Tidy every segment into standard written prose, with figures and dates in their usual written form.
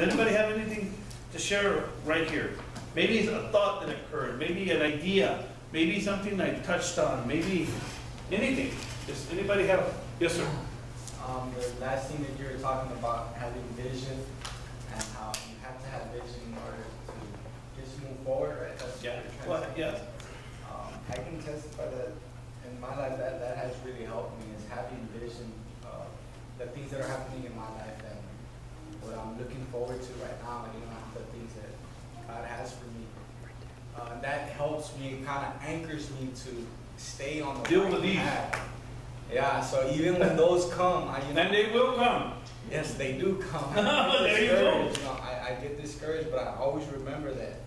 Does anybody have anything to share right here? Maybe it's a thought that occurred, maybe an idea, maybe something I touched on, maybe anything. Does anybody have? Yes, sir. The last thing that you were talking about, having vision, and how you have to have vision in order to just move forward, right? That's Yeah. what you're trying to say. Yeah. I can testify that in my life that has really helped me, is having vision of the things that are happening in my life and what I'm looking forward to right now, you know, the things that God has for me. That helps me, kind of anchors me to stay on the right path. Yeah, so even when those come, you know, and they will come. Yes, they do come. There you go. You know, I get discouraged, but I always remember that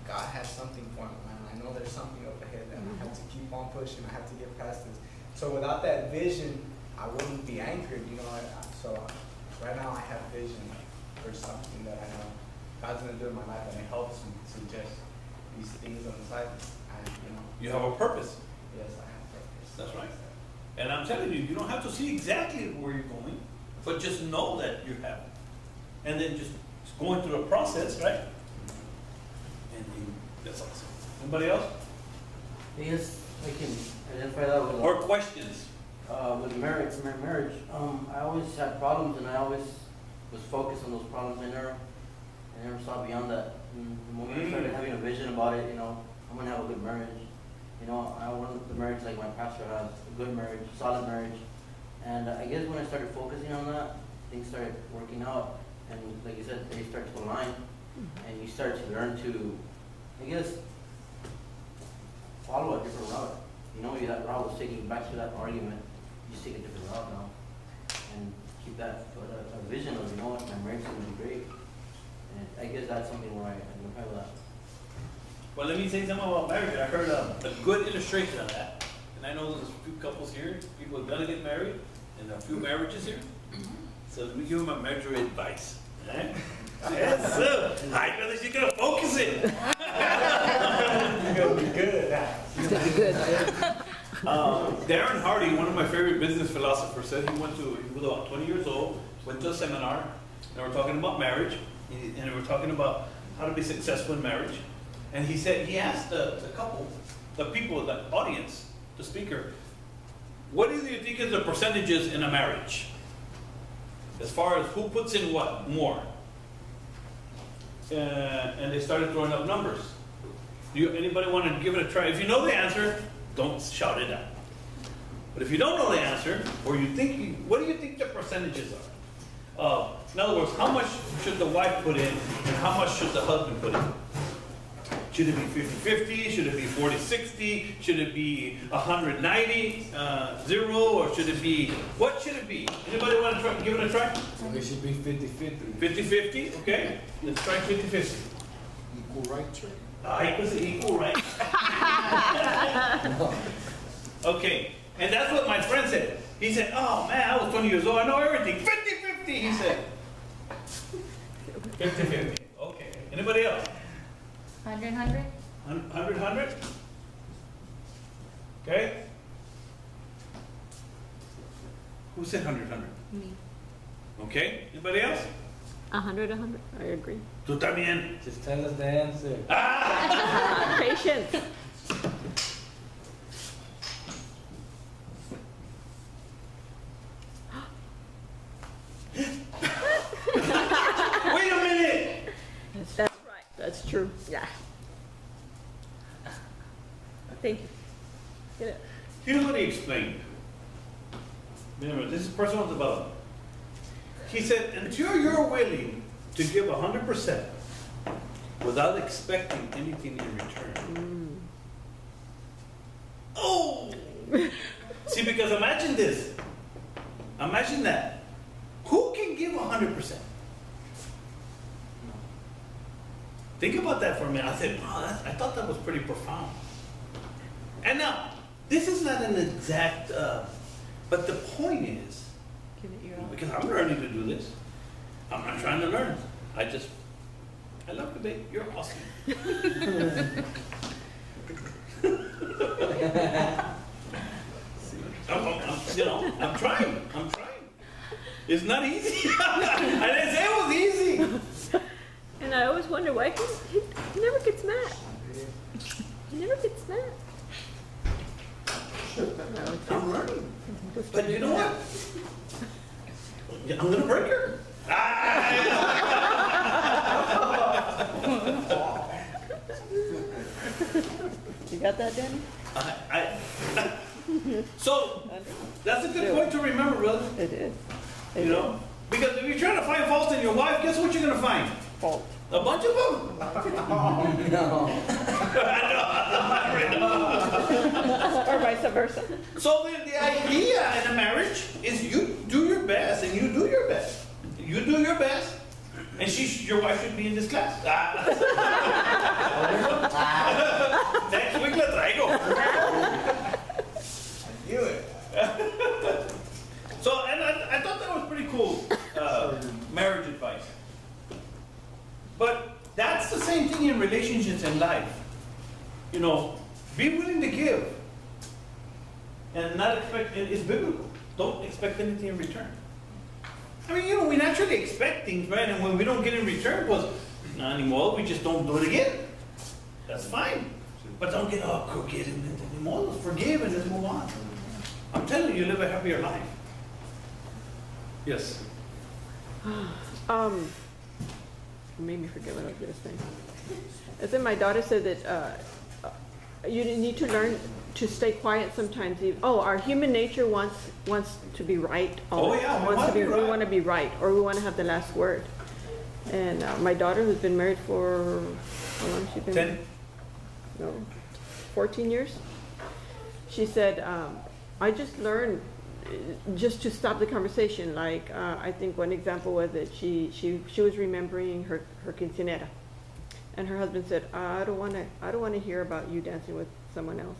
God has something for me, man. I know there's something up ahead, and I have to keep on pushing. I have to get past this. So without that vision, I wouldn't be anchored, you know. So right now I have vision for something that I know God's gonna do in my life, and it helps me to just these things on the side. And you know, You have a purpose. yes, I have purpose. That's right. And I'm telling you, you don't have to see exactly where you're going, but just know that you have it. And then just going through a process, right? And that's awesome. Anybody else? Yes, I can identify that with. Or questions? With marriage, I always had problems, and I always was focused on those problems. I never saw beyond that. And the moment I started having a vision about it, you know, I'm gonna have a good marriage. You know, I want the marriage like my pastor has, a good marriage, solid marriage. And I guess when I started focusing on that, things started working out. And like you said, they start to align, and you start to learn to, I guess, follow a different route. You know, that route was taking you back to that argument. You just take a different route now, and keep that a vision of, you know what, my marriage is going to be great. And I guess that's something where I identify with that. Well, let me say something about marriage. I heard a good illustration of that. And I know there's a few couples here, people are going to get married, and a few marriages here. So let me give them a marriage advice. Right? Yes, sir. Hi, brother, you're going to focus it. You're going to be good at that. It's going to be good. Darren Hardy, one of my favorite business philosophers, said he was about 20 years old, went to a seminar, and we're talking about marriage, and we're talking about how to be successful in marriage. And he said, he asked the couple, the people, the audience, the speaker, what do you think is the percentages in a marriage? As far as who puts in what more? And they started throwing up numbers. Anybody want to give it a try? If you know the answer, don't shout it out. But if you don't know the answer, or you think, what do you think the percentages are? In other words, how much should the wife put in, and how much should the husband put in? Should it be 50-50? Should it be 40-60? Should it be 190, 0? Or should it be, what should it be? Anybody want to try, give it a try? It should be 50-50. 50-50, okay. Let's try 50-50. Equal right trade. Equals equal, right? Okay, and that's what my friend said. He said, oh man, I was 20 years old, I know everything. 50-50, he said. 50-50, okay. Anybody else? 100-100? 100-100? Okay. Who said 100-100? Me. Okay, anybody else? 100-100. I agree. Tú también. Just tell us the answer. Patience. Wait a minute! That's right. That's true. Yeah. Thank you. Get it. Here's what he explained. Remember, this is personal development. He said, until you're willing to give 100% without expecting anything in return. Oh! See, because imagine this. Imagine that. Who can give 100%? Think about that for a minute. I said, wow, I thought that was pretty profound. And now, this is not an exact, but the point is, Give it your all. because I'm learning to do this. I'm not trying to learn. I love the baby. You're awesome. I'm trying. It's not easy. I didn't say it was easy. wonder why he never gets mad. He never gets mad. No, it's I'm learning. just- But you know what? Yeah, I'm gonna break her. You got that, Danny? So, that's a good point to remember, brother. It is. It You know? Because if you're trying to find fault in your wife, guess what you're gonna find? is fault. A bunch of them. Or vice versa. So the idea in a marriage is you do your best and you do your best. You do your best, and your wife should be in this class. Next week, let's traigo. I knew it. So, and I thought that was pretty cool, marriage advice. But that's the same thing in relationships and life. You know, be willing to give. And not expect, it's biblical. Don't expect anything in return. I mean, you know, we naturally expect things, right? And when we don't get in return, well, not anymore, we just don't do it again. That's fine. But don't get all crooked anymore. Let's forgive and let's move on. I'm telling you, live a happier life. Yes. You made me forget what I was going to say. I said my daughter said that you need to learn to stay quiet sometimes. Our human nature wants to be right. Oh, yeah, we want to be right. We want to be right, or we want to have the last word. And my daughter, who's been married for how long? Has she been? 10. No, 14 years. She said, I just learned just to stop the conversation. Like I think one example was that she was remembering her quinceanera, and her husband said, I don't want to hear about you dancing with someone else.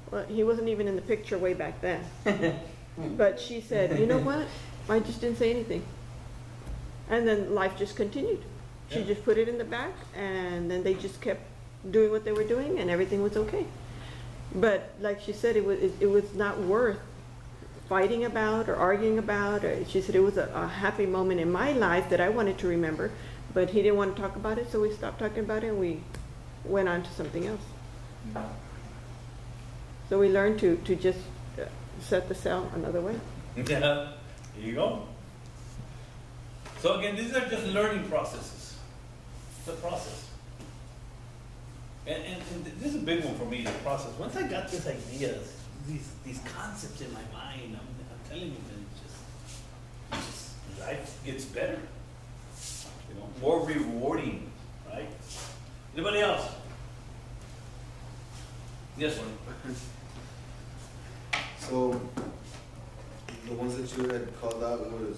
Well, he wasn't even in the picture way back then. But she said, you know what? I just didn't say anything. And then life just continued. She just put it in the back, and then they just kept doing what they were doing, and everything was okay. But like she said, it was not worth fighting about or arguing about. Or she said it was a happy moment in my life that I wanted to remember, but he didn't want to talk about it, so we stopped talking about it and we went on to something else. So we learned to just set the sail another way. Yeah, there you go. So again, these are just learning processes. It's a process. And this is a big one for me, the process. Once I got these ideas, these concepts in my mind, I'm telling you, man, just life gets better. You know, more rewarding, right? Anybody else? Yes, sir. So, the ones that you had called out was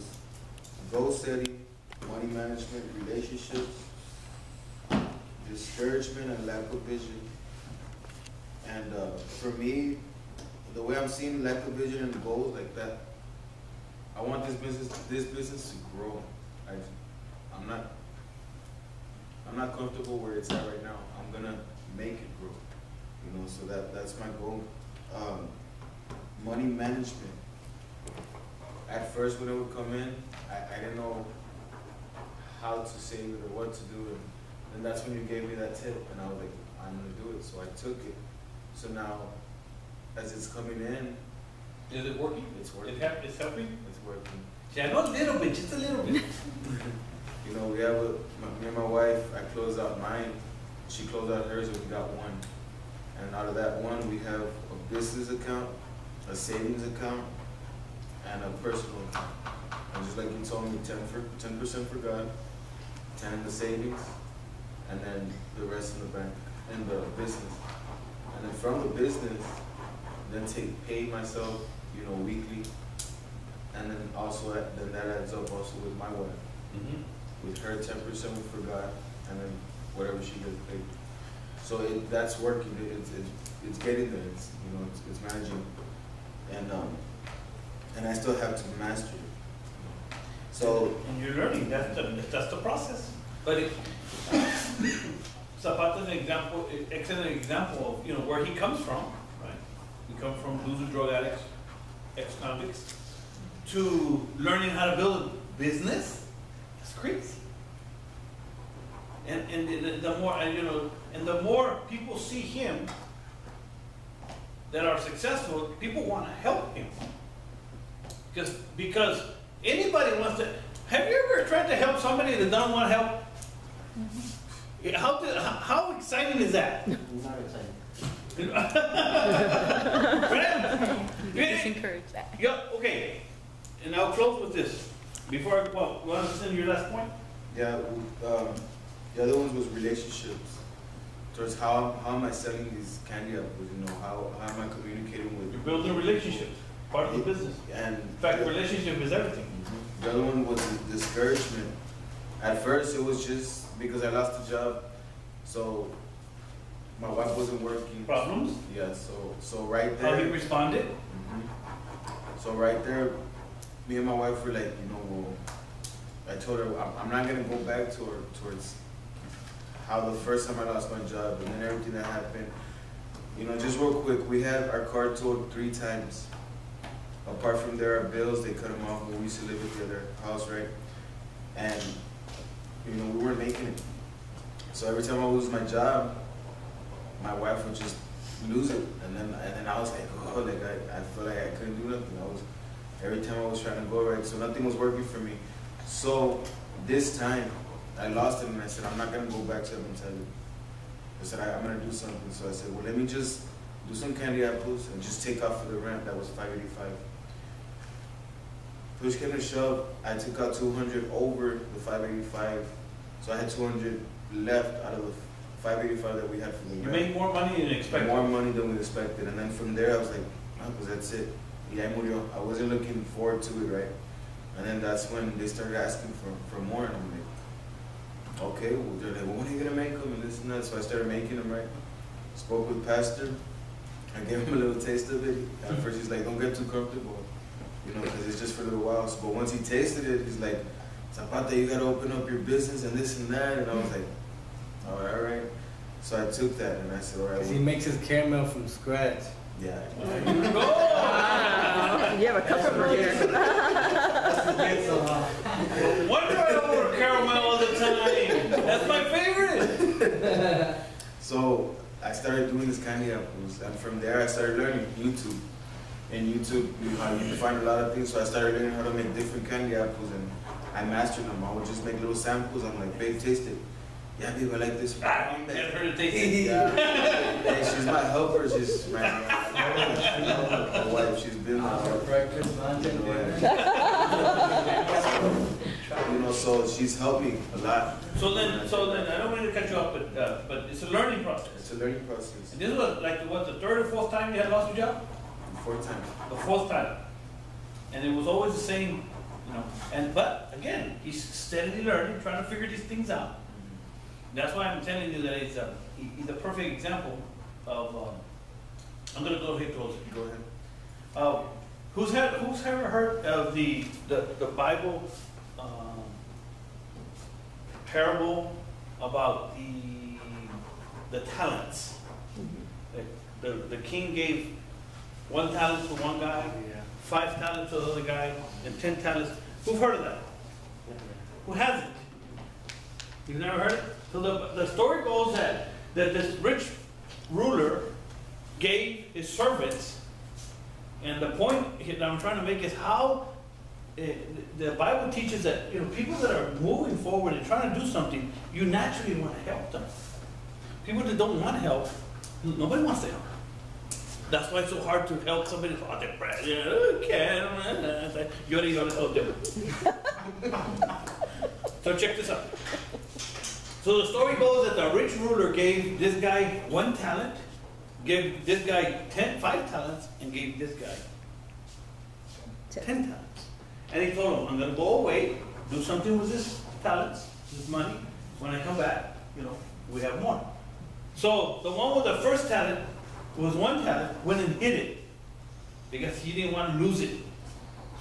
goal setting, money management, relationships, discouragement, and lack of vision. And for me, the way I'm seeing lack of vision and goals like that, I want this business to grow. I'm not comfortable where it's at right now. I'm gonna make it grow. You know, so that's my goal. Money management. At first, when it would come in, I didn't know how to save it or what to do, and that's when you gave me that tip, and I was like, I'm gonna do it. So I took it. So now, as it's coming in, Is it working? it's working. It's helping? It's working. See, I know a little bit, just a little bit. You know, we have me and my wife. I closed out mine. She closed out hers, and we got one. And out of that one, we have a business account, a savings account, and a personal account. And just like you told me, 10% for God, 10 in the savings, and then the rest in the bank, in the business. And then from the business, then pay myself, you know, weekly, and then also then that adds up also with my wife. Mm-hmm. With her 10% for God, and then whatever she gets paid. So that's working. It's getting there. It's managing, and I still have to master it. So And you're learning. That's the process. But Zapata's an example, excellent example of where he comes from. Right? He comes from losing drug addicts, ex-convicts, to learning how to build a business. That's crazy. And the more, and, you know, and the more people see him that are successful, people want to help him. Because anybody wants to. Have you ever tried to help somebody that doesn't want help? How exciting is that? Not exciting. Just encourage that. Yeah, okay. And I'll close with this. Before, well, you want to send your last point? Yeah, the other ones was relationships. Towards how am I selling these candy apples, you know, how am I communicating with. You're building relationships, part of the business. And In fact, relationship is everything. the other one was discouragement. At first, it was just because I lost a job, so my wife wasn't working. Problems? Yeah, so right there. How he responded? So right there, me and my wife were like, you know, well, I told her I'm not gonna go back towards how the first time I lost my job and then everything that happened. You know, just real quick, we had our car towed 3 times. Apart from there, our bills, they cut them off when we used to live at the other house, right? And, you know, we weren't making it. So every time I lose my job, my wife would just lose it. And then I was like, oh, like I felt like I couldn't do nothing. Every time I was trying to go, right? So nothing was working for me. So this time, I lost it and I said, I'm not gonna go back to that mentality. I said, I'm gonna do something. So I said, well, let me just do some candy apples and just take off for the rent. That was $585. Push came to shove, I took out 200 over the $585. So I had 200 left out of the $585 that we had for the rent. You made more money than expected. More money than we expected. And then from there, I was like, no, because that's it. Yeah, I wasn't looking forward to it, right? And then that's when they started asking for more. And I'm like, okay, well, they're like, well, when are you going to make them? And this and that. So I started making them, right? Spoke with Pastor. I gave him a little taste of it. At first, he's like, don't get too comfortable, you know, because it's just for a little while. So, but once he tasted it, he's like, Zapata, you got to open up your business and this and that. And I was like, all right. So I took that and I said, all right. Because he makes his caramel from scratch. Yeah. Wow. You have a customer here. Wonder I don't order caramel all the time. That's my favorite. So I started doing this candy apples, and from there I started learning YouTube. In YouTube, you can find a lot of things. So I started learning how to make different candy apples, and I mastered them. I would just make little samples. I'm like, babe, taste it. Yeah, babe, I like this one. Get her to taste it. Yeah. Hey, she's my helper. She's my wife. She's been my helper. Breakfast, lunch, and dinner. You know, so she's helped me a lot. So then, I don't want to cut you off, but it's a learning process. It's a learning process. And this was like what, the 3rd or 4th time you had lost your job? 4th time. The 4th time. And it was always the same, you know. But again, he's steadily learning, trying to figure these things out. That's why I'm telling you that he's a perfect example of. I'm going to go ahead and close it. Go ahead. Who's ever heard of the Bible parable about the talents? The king gave 1 talent to one guy, 5 talents to the other guy, and 10 talents. Who've heard of that? Who hasn't? You've never heard it? So the story goes that this rich ruler gave his servants, and the point that I'm trying to make is how the Bible teaches that, you know, people that are moving forward and trying to do something, you naturally want to help them. People that don't want help, nobody wants to help. That's why it's so hard to help somebody. Oh, they're bad. Okay. You already got to help them. So check this out. So the story goes that the rich ruler gave this guy 1 talent, gave this guy 5 talents, and gave this guy 10 talents. And he told him, I'm going to go away, do something with this talents, this money. When I come back, you know, we have more. So the one with the first talent, was 1 talent, went and hid it because he didn't want to lose it.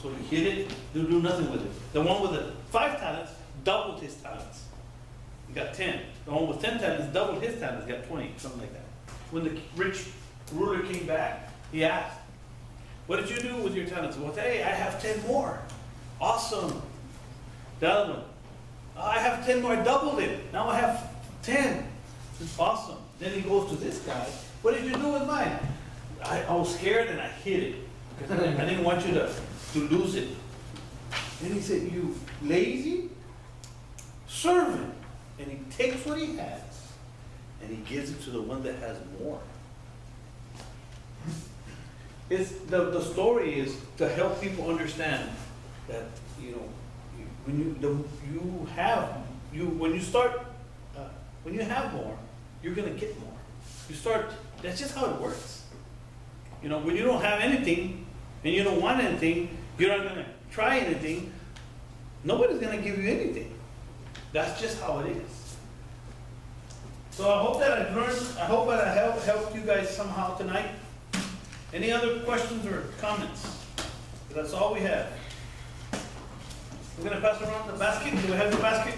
So he hid it, didn't do nothing with it. The one with the 5 talents doubled his talents. He got 10. The one with 10 talents doubled his talents, got 20, something like that. When the rich ruler came back, he asked, what did you do with your talents? Well, hey, I have 10 more. Awesome. The other one, oh, I have 10 more, I doubled it. Now I have 10. Awesome. Then he goes to this guy. What did you do with mine? I was scared and I hid it because I didn't want you to lose it. And he said, you lazy servant. And he takes what he has and he gives it to the one that has more. It's the story is to help people understand that, you know, when you have more, you're gonna get more. That's just how it works. You know, when you don't have anything and you don't want anything, you're not gonna try anything, nobody's gonna give you anything. That's just how it is. So I hope that I hope that I helped you guys somehow tonight. Any other questions or comments? That's all we have. We're gonna pass around the basket. Do we have the basket?